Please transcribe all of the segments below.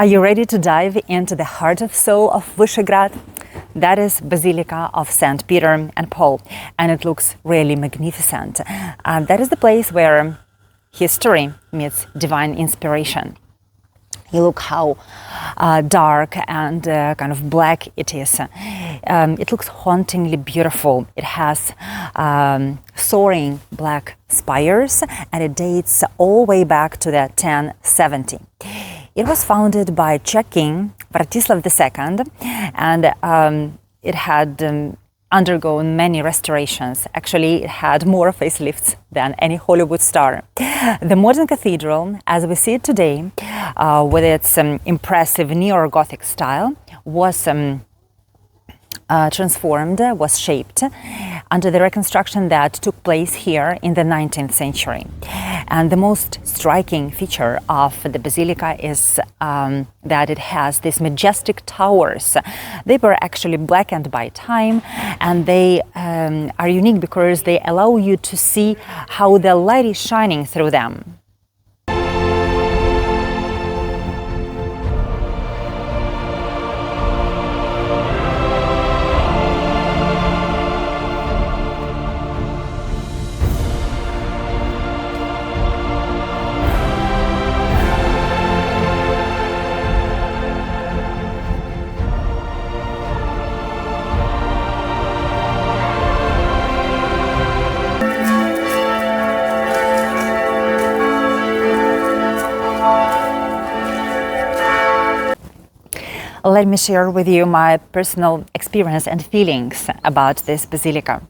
Are you ready to dive into the heart and soul of Vyšehrad? That is Basilica of St. Peter and Paul, and it looks really magnificent. That is the place where history meets divine inspiration. You look how dark and kind of black it is. It looks hauntingly beautiful. It has soaring black spires, and it dates all the way back to the 1070. It was founded by Czech king Vratislav II, and it had undergone many restorations. Actually, it had more facelifts than any Hollywood star. The modern cathedral, as we see it today, with its impressive neo-Gothic style, was transformed, was shaped under the reconstruction that took place here in the 19th century. And the most striking feature of the basilica is that it has these majestic towers. They were actually blackened by time, and they are unique because they allow you to see how the light is shining through them. Let me share with you my personal experience and feelings about this basilica.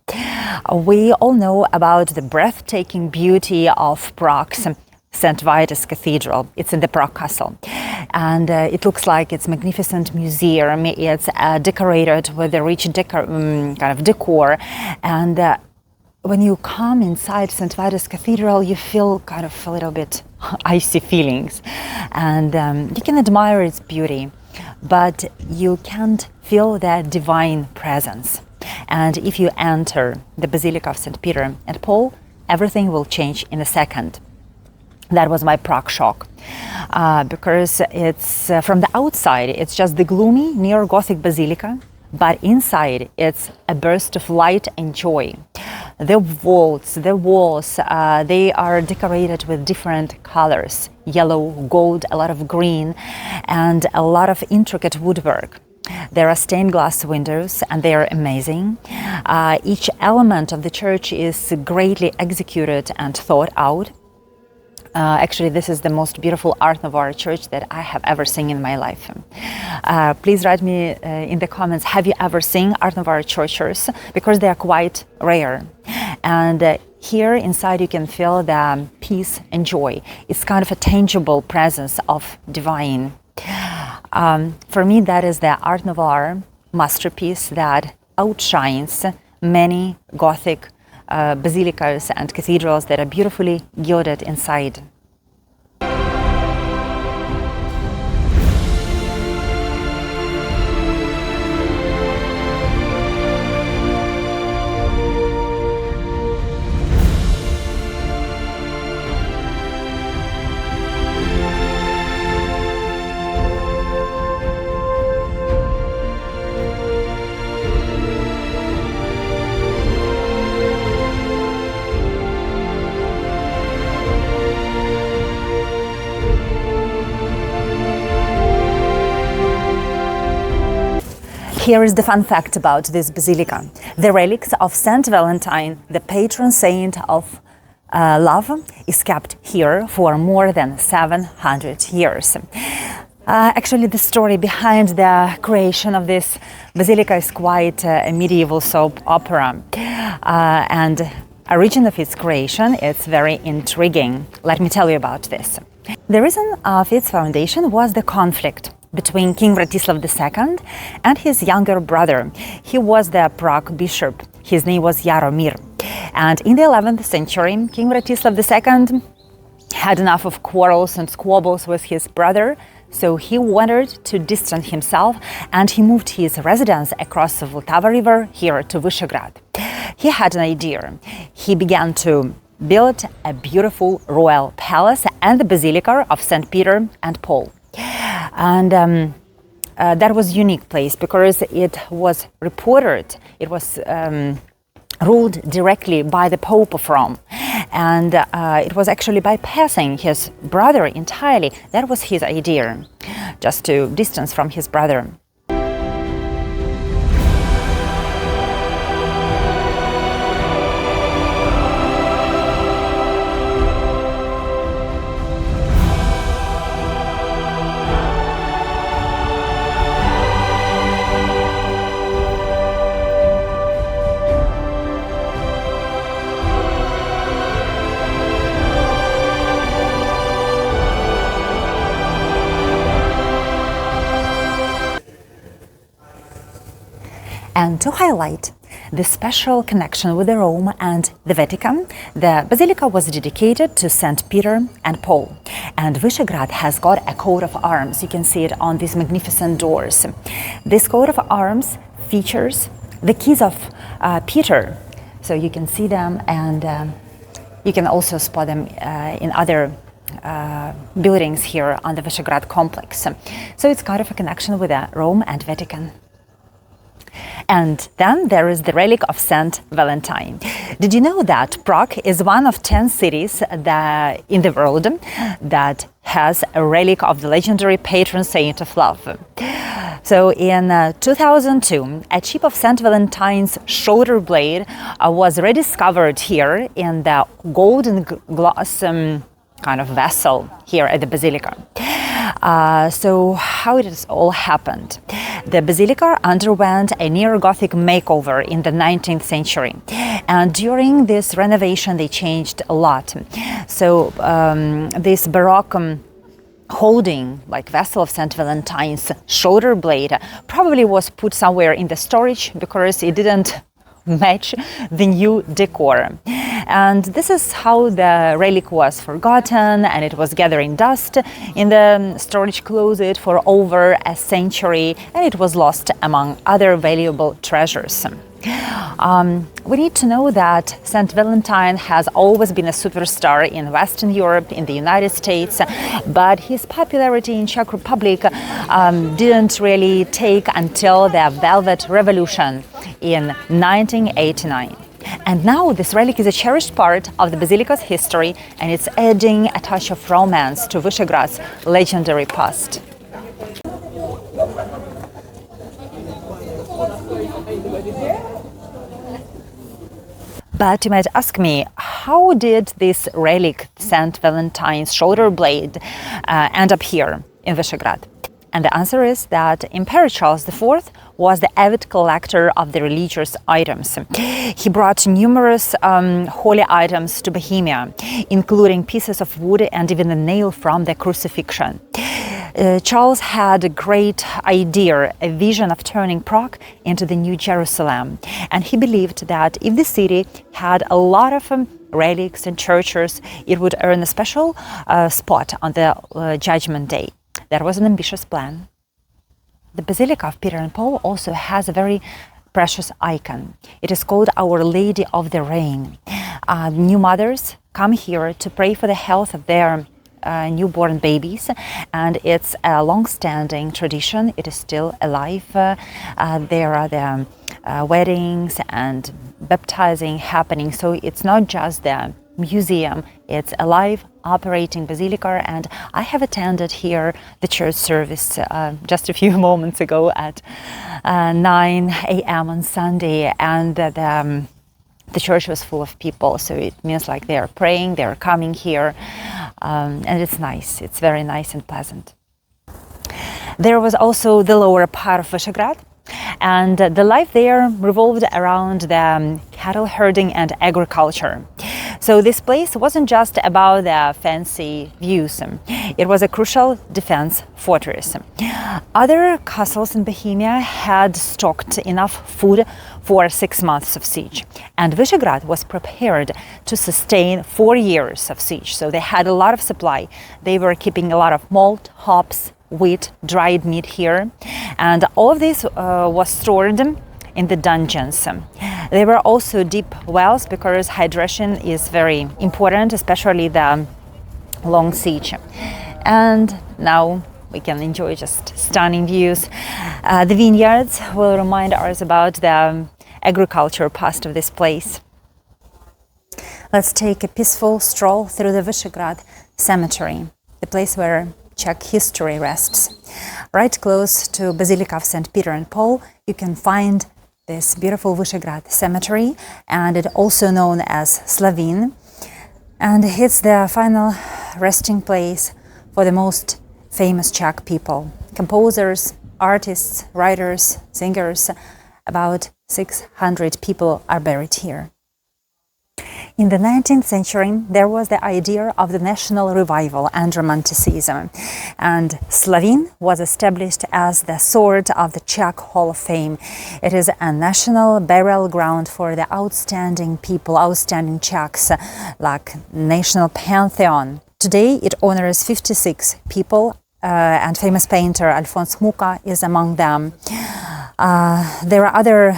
We all know about the breathtaking beauty of Prague's St. Vitus Cathedral. It's in the Prague Castle, and it looks like it's a magnificent museum. It's decorated with a rich kind of decor, and when you come inside St. Vitus Cathedral, you feel kind of a little bit icy feelings, and you can admire its beauty, but you can't feel that divine presence. And if you enter the Basilica of St. Peter and Paul, everything will change in a second. That was my Prague shock, because it's from the outside, it's just the gloomy neo-Gothic basilica, but inside it's a burst of light and joy. The vaults, the walls, they are decorated with different colors: yellow, gold, a lot of green, and a lot of intricate woodwork. There are stained glass windows, and they are amazing. Each element of the church is greatly executed and thought out. Actually, this is the most beautiful Art Nouveau church that I have ever seen in my life. Please write me in the comments, have you ever seen Art Nouveau churches? Because they are quite rare. And here inside you can feel the peace and joy. It's kind of a tangible presence of divine. For me, that is the Art Nouveau masterpiece that outshines many Gothic basilicas and cathedrals that are beautifully gilded inside. Here is the fun fact about this basilica. The relics of Saint Valentine, the patron saint of love, is kept here for more than 700 years. Actually, the story behind the creation of this basilica is quite a medieval soap opera. And origin of its creation is very intriguing. Let me tell you about this. The reason of its foundation was the conflict between King Vratislav II and his younger brother. He was the Prague bishop. His name was Jaromir. And in the 11th century, King Vratislav II had enough of quarrels and squabbles with his brother, so he wanted to distance himself, and he moved his residence across the Vltava River here to Vyšehrad. He had an idea. He began to build a beautiful royal palace and the Basilica of St. Peter and Paul. And that was a unique place because it was reported, it was ruled directly by the Pope of Rome. And it was actually bypassing his brother entirely. That was his idea, just to distance from his brother. And to highlight the special connection with Rome and the Vatican, the basilica was dedicated to St. Peter and Paul. And Vyšehrad has got a coat of arms. You can see it on these magnificent doors. This coat of arms features the keys of Peter. So you can see them, and you can also spot them in other buildings here on the Vyšehrad complex. So it's kind of a connection with Rome and Vatican. And then there is the relic of Saint Valentine. Did you know that Prague is one of 10 cities in the world that has a relic of the legendary patron saint of love? So in 2002, a chip of Saint Valentine's shoulder blade was rediscovered here in the golden glass kind of vessel here at the Basilica. So how it has all happened? The Basilica underwent a neo-Gothic makeover in the 19th century, and during this renovation they changed a lot. So this Baroque holding like vessel of Saint Valentine's shoulder blade probably was put somewhere in the storage because it didn't match the new decor. And this is how the relic was forgotten, and it was gathering dust in the storage closet for over a century, and it was lost among other valuable treasures. We need to know that Saint Valentine has always been a superstar in Western Europe, in the United States, but his popularity in Czech Republic didn't really take until the Velvet Revolution in 1989. And now this relic is a cherished part of the Basilica's history, and it's adding a touch of romance to Vyšehrad's legendary past. But you might ask me, how did this relic, Saint Valentine's shoulder blade, end up here in Vyšehrad? And the answer is that Emperor Charles IV was the avid collector of the religious items. He brought numerous holy items to Bohemia, including pieces of wood and even a nail from the crucifixion. Charles had a great idea, a vision of turning Prague into the New Jerusalem. And he believed that if the city had a lot of relics and churches, it would earn a special spot on the Judgment Day. That was an ambitious plan. The Basilica of Peter and Paul also has a very precious icon. It is called Our Lady of the Rain. New mothers come here to pray for the health of their newborn babies, and it's a long-standing tradition. It is still alive. There are the weddings and baptizing happening, so it's not just the museum, it's a live operating basilica. And I have attended here the church service just a few moments ago at 9 a.m. on Sunday, and the church was full of people, so it means like they are praying, they are coming here, and it's nice, it's very nice and pleasant. There was also the lower part of Vyšehrad, and the life there revolved around the cattle herding and agriculture. So this place wasn't just about the fancy views, it was a crucial defense fortress. Other castles in Bohemia had stocked enough food for 6 months of siege, and Vyšehrad was prepared to sustain 4 years of siege. So they had a lot of supply. They were keeping a lot of malt, hops, wheat, dried meat here, and all of this was stored in the dungeons. There were also deep wells because hydration is very important, especially the long siege. And now We can enjoy just stunning views. The vineyards will remind us about the agriculture past of this place. Let's take a peaceful stroll through the Vyšehrad Cemetery, the place where Czech history rests. Right close to Basilica of St. Peter and Paul, you can find this beautiful Vyšehrad Cemetery, and it's also known as Serene. And it's the final resting place for the most famous Czech people, composers, artists, writers, singers. About 600 people are buried here. In the 19th century, there was the idea of the national revival and romanticism, and Serene was established as the sword of the Czech Hall of Fame. It is a national burial ground for the outstanding people, outstanding Czechs, like national pantheon. Today, it honors 56 people, and famous painter Alfons Mucha is among them. There are other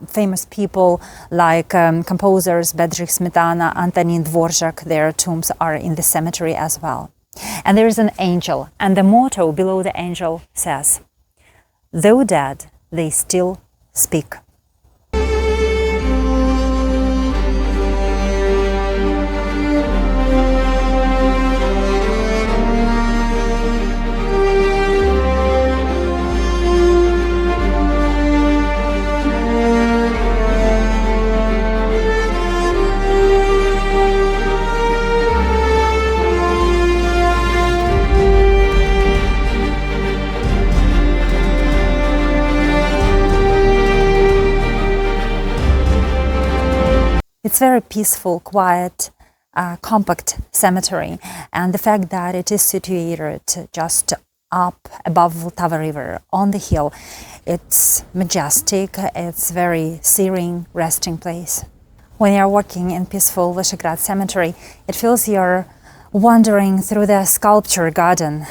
famous people like composers Bedřich Smetana, Antonín Dvořák. Their tombs are in the cemetery as well. And there is an angel, and the motto below the angel says, "Though dead, they still speak." It's very peaceful, quiet, compact cemetery, and the fact that it is situated just up above Vltava River on the hill, it's majestic, it's very serene resting place. When you're walking in peaceful Vyšehrad Cemetery, it feels you're wandering through the sculpture garden.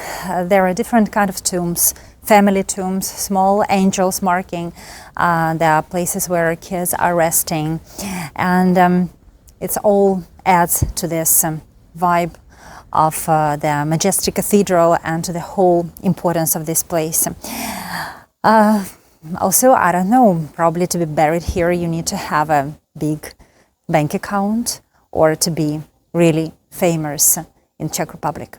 There are different kind of tombs, family tombs, small angels marking the places where kids are resting, and it's all adds to this vibe of the majestic cathedral and to the whole importance of this place. Also, I don't know, probably to be buried here you need to have a big bank account or to be really famous in Czech Republic.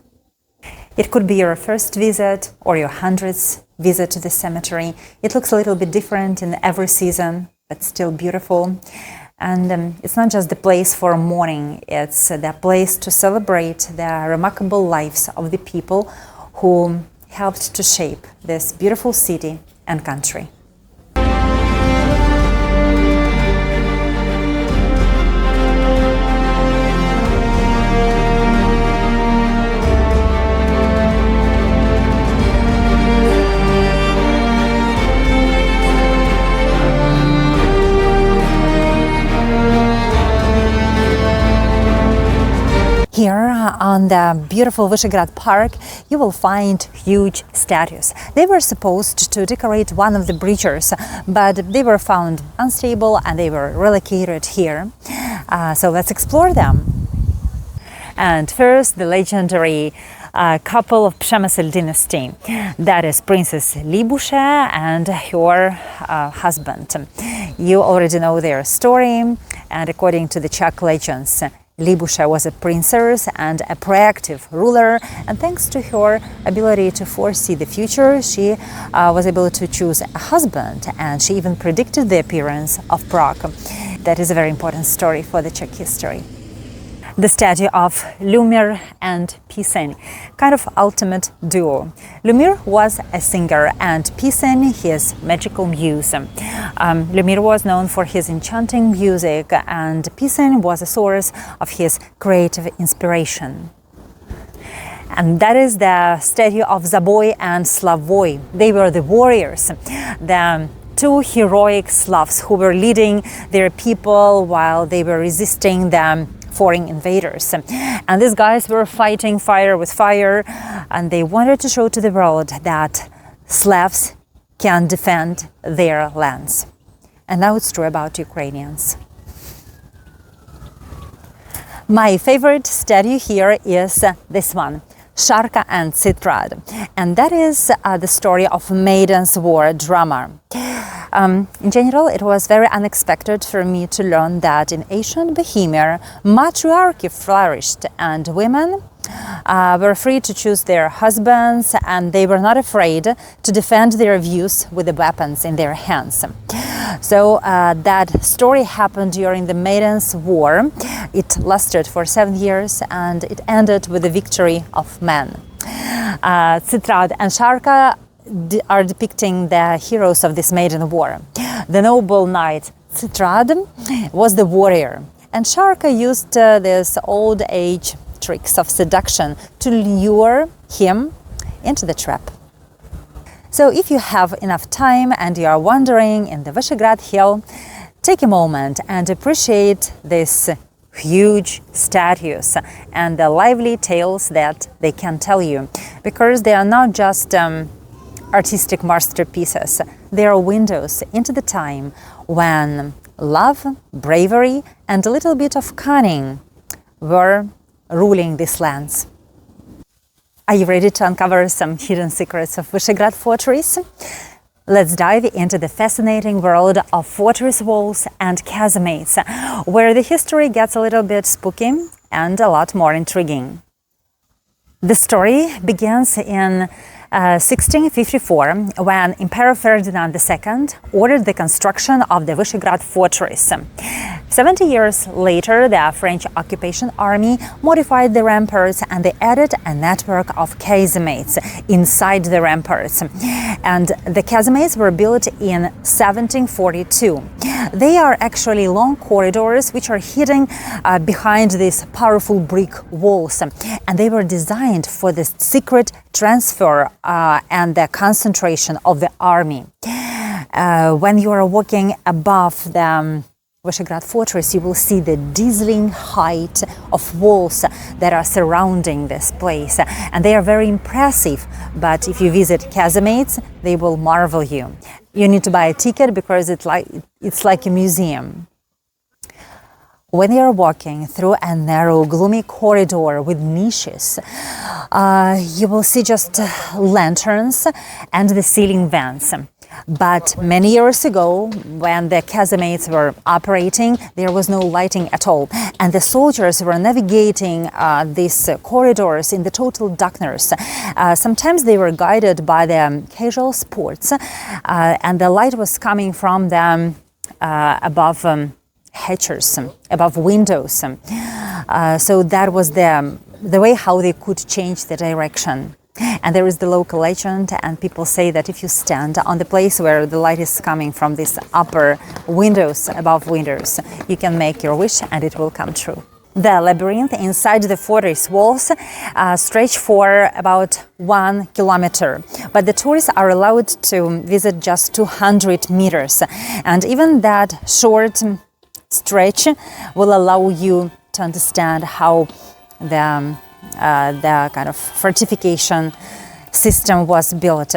It could be your first visit or your 100th visit to the cemetery. It looks a little bit different in every season, but still beautiful. And it's not just the place for mourning, it's the place to celebrate the remarkable lives of the people who helped to shape this beautiful city and country. Here on the beautiful Vyšehrad Park, you will find huge statues. They were supposed to decorate one of the bridges, but they were found unstable and they were relocated here. So let's explore them. And first, the legendary couple of Przemysl dynasty. That is Princess Libuše and her husband. You already know their story, and according to the Czech legends, Libuše was a princess and a proactive ruler, and thanks to her ability to foresee the future, she was able to choose a husband, and she even predicted the appearance of Prague. That is a very important story for the Czech history. The statue of Lumír and Píseň, kind of ultimate duo. Lumír was a singer and Píseň his magical muse. Lumír was known for his enchanting music, and Píseň was a source of his creative inspiration. And that is the statue of Zaboj and Slavoj. They were the warriors, the two heroic Slavs who were leading their people while they were resisting the foreign invaders. And these guys were fighting fire with fire, and they wanted to show to the world that Slavs can defend their lands. And now it's true about Ukrainians. My favorite statue here is this one, Sharka and Citrad, and that is the story of Maiden's War drama. In general, it was very unexpected for me to learn that in ancient Bohemia, matriarchy flourished and women were free to choose their husbands, and they were not afraid to defend their views with the weapons in their hands. So that story happened during the Maiden's War. It lasted for 7 years and it ended with the victory of men. Citrad and Sharka are depicting the heroes of this maiden war. The noble knight Citrad was the warrior, and Sharka used this old age tricks of seduction to lure him into the trap. So if you have enough time and you are wandering in the Vyšehrad hill, take a moment and appreciate these huge statues and the lively tales that they can tell you, because they are not just artistic masterpieces. They are windows into the time when love, bravery, and a little bit of cunning were ruling these lands. Are you ready to uncover some hidden secrets of Vyšehrad Fortress? Let's dive into the fascinating world of fortress walls and casemates, where the history gets a little bit spooky and a lot more intriguing. The story begins in 1654, when Emperor Ferdinand II ordered the construction of the Vyšehrad Fortress. 70 years later, the French occupation army modified the ramparts and they added a network of casemates inside the ramparts. And the casemates were built in 1742. They are actually long corridors which are hidden behind these powerful brick walls. And they were designed for the secret transfer and the concentration of the army. When you are walking above the Vyšehrad Fortress, you will see the dazzling height of walls that are surrounding this place, and they are very impressive. But if you visit casemates, they will marvel you. You need to buy a ticket because it's like a museum. When you are walking through a narrow, gloomy corridor with niches, you will see just lanterns and the ceiling vents. But many years ago, when the casemates were operating, there was no lighting at all. And the soldiers were navigating these corridors in the total darkness. Sometimes they were guided by the casual sports, and the light was coming from them above hatches, above windows. So that was the way how they could change the direction. And there is the local legend, and people say that if you stand on the place where the light is coming from these upper windows, above windows, you can make your wish and it will come true. The labyrinth inside the fortress walls stretch for about 1 kilometer, but the tourists are allowed to visit just 200 meters. And even that short stretch will allow you to understand how the kind of fortification system was built.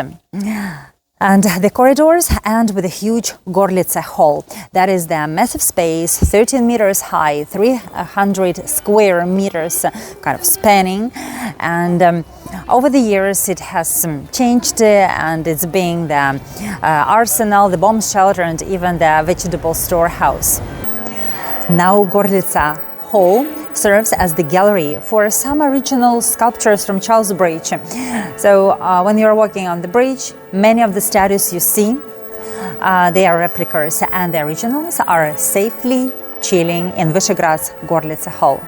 And the corridors end with a huge Gorlice Hall. That is the massive space, 13 meters high, 300 square meters kind of spanning. And over the years it has changed, and it's being the arsenal, the bomb shelter, and even the vegetable storehouse. Now Gorlice Hall serves as the gallery for some original sculptures from Charles Bridge. So when you're walking on the bridge, many of the statues you see, they are replicas, and the originals are safely chilling in Vyšehrad's Gorlice Hall.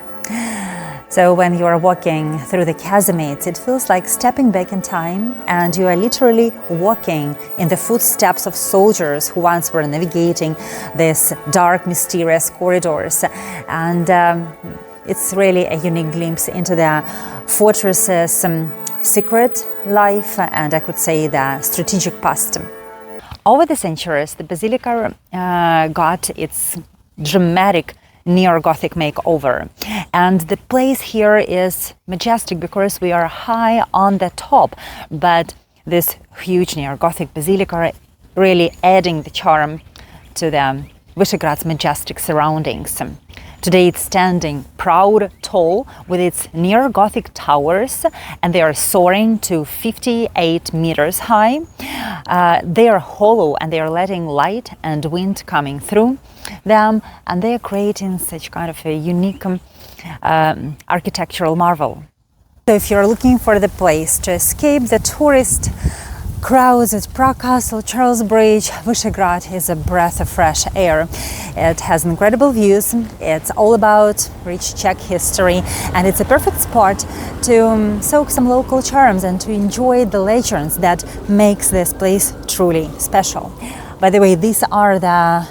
So when you are walking through the casemates, it feels like stepping back in time, and you are literally walking in the footsteps of soldiers who once were navigating these dark, mysterious corridors. And it's really a unique glimpse into the fortress's secret life, and I could say the strategic past. Over the centuries, the basilica got its dramatic neo-Gothic makeover, and the place here is majestic because we are high on the top, but this huge neo-Gothic basilica really adding the charm to the Vyšehrad's majestic surroundings. Today it's standing proud, tall, with its neo-Gothic towers, and they are soaring to 58 meters high. They are hollow and they are letting light and wind coming through them, and they are creating such kind of a unique architectural marvel. So if you're looking for the place to escape the tourist crowds at Prague Castle, Charles Bridge, Vyšehrad is a breath of fresh air. It has incredible views, it's all about rich Czech history, and it's a perfect spot to soak some local charms and to enjoy the legends that makes this place truly special. By the way, these are the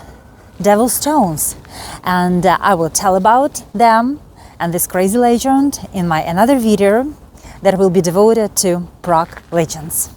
Devil Stones, and I will tell about them and this crazy legend in my another video that will be devoted to Prague legends.